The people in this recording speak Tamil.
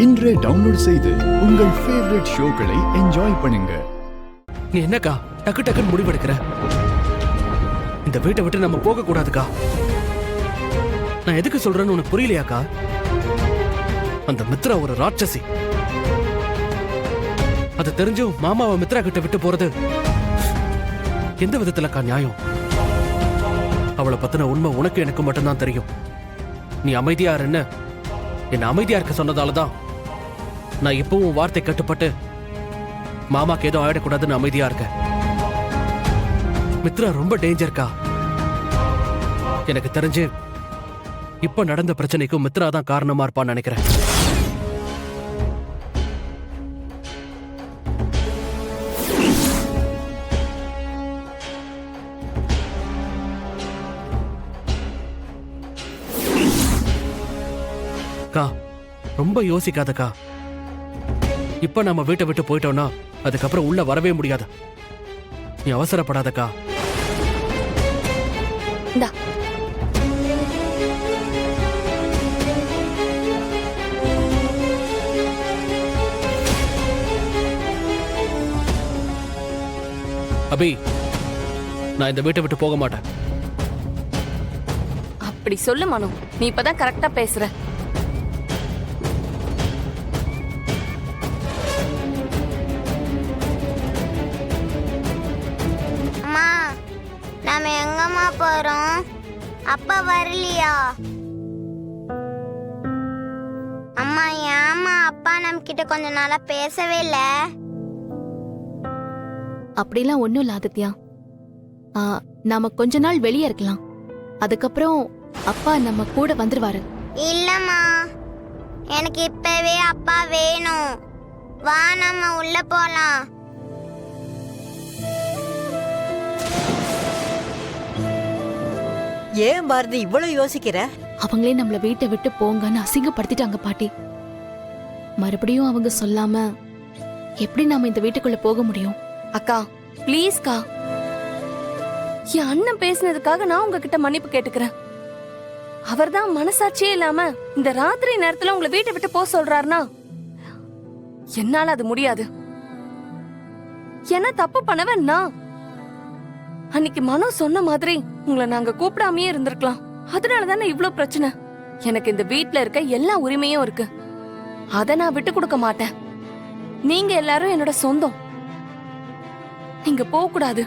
இன்றே டவுன்லோட் செய்து உங்கள் ஃபேவரட் ஷோக்களை என்ஜாய் பண்ணுங்க. நீ என்னக்கா டக்கு டக்குன்னு முடிவெடுக்கிற? இந்த வீட்டை விட்டு நம்ம போக கூடாதுக்கா. நான் எதுக்கு சொல்றேன்னு உனக்கு புரியலையாக்கா? அந்த மித்ரா ஒரு ராட்சசி. அது தெரிஞ்சும் மாமாவை மித்ரா கிட்ட விட்டு போறது எந்த விதத்துலக்கா நியாயம்? அவளை பத்தின உண்மை உனக்கு எனக்கு மட்டும்தான் தெரியும். நீ அமைதியா இருன்னு என்ன அமைதியா இருக்க சொன்னதாலதான் நான் இப்பவும் வார்த்தை கட்டுப்பட்டு மாமாக்கு ஏதோ ஆயிடக்கூடாதுன்னு அமைதியா இருக்க. மித்ரா ரொம்ப டேஞ்சர்க்கா. எனக்கு தெரிஞ்சு இப்ப நடந்த பிரச்சனைக்கும் மித்ரா தான் காரணமா இருப்பான்னு நினைக்கிறேன். ரொம்ப யோசிக்காதக்கா. இப்ப நம்ம வீட்டை விட்டு போயிட்டோம்னா அதுக்கப்புறம் உள்ள வரவே முடியாது. நீ அவசரப்படாதக்கா. அபி, நான் இந்த வீட்டை விட்டு போக மாட்டேன். அப்படி சொல்லு மனு, நீ இப்பதான் கரெக்டா பேசுற. நாம எங்கம்மா போறோம்? அப்பா வரலையா? அம்மா ஏமா அப்பா நம்ம கிட்ட கொஞ்ச நாளா பேசவே இல்ல? அப்படிலாம் ஒண்ணும் இல்ல ஆதித்யா. நாம கொஞ்ச நாள் வெளியே இருக்கலாம். அதுக்கப்புறம் அப்பா நம்ம கூட வந்துருவாரு. இல்லம்மா, எனக்கு இப்பவே அப்பா வேணும். வா நம்ம உள்ள போலாம். ஏன் பாரதி இவ்வளவு யோசிக்கிற? அவங்களே நம்மள வீட்டை விட்டு போங்கன்னு அசிங்கப்படுத்திட்டாங்க பாட்டி. மறுபடியும் அவங்க சொல்லாம எப்படி நாம இந்த வீட்டுக்குள்ள போக முடியும்? அக்கா ப்ளீஸ்க்கா, என் அண்ணன் பேசினதுக்காக நான் உங்ககிட்ட மன்னிப்பு கேட்டுக்கிறேன். அவர்தான் மனசாட்சியே இல்லாம இந்த ராத்திரி நேரத்துல உங்களை வீட்டை விட்டு போக சொல்றாருன்னா என்னால அது முடியாது. என்ன தப்பு பண்ணவன் நான். அன்னைக்கு மனோ சொன்ன மாதிரி உங்களை நாங்க கூப்பிடாமயே இருந்திருக்கலாம். அதனாலதானே இவ்ளோ பிரச்சனை. எனக்கு இந்த வீட்ல இருக்க எல்லா உரிமையும் இருக்கு. அத நான் விட்டு கொடுக்க மாட்டேன். நீங்க எல்லாரும் என்னோட சொந்தம். நீங்க போக கூடாது.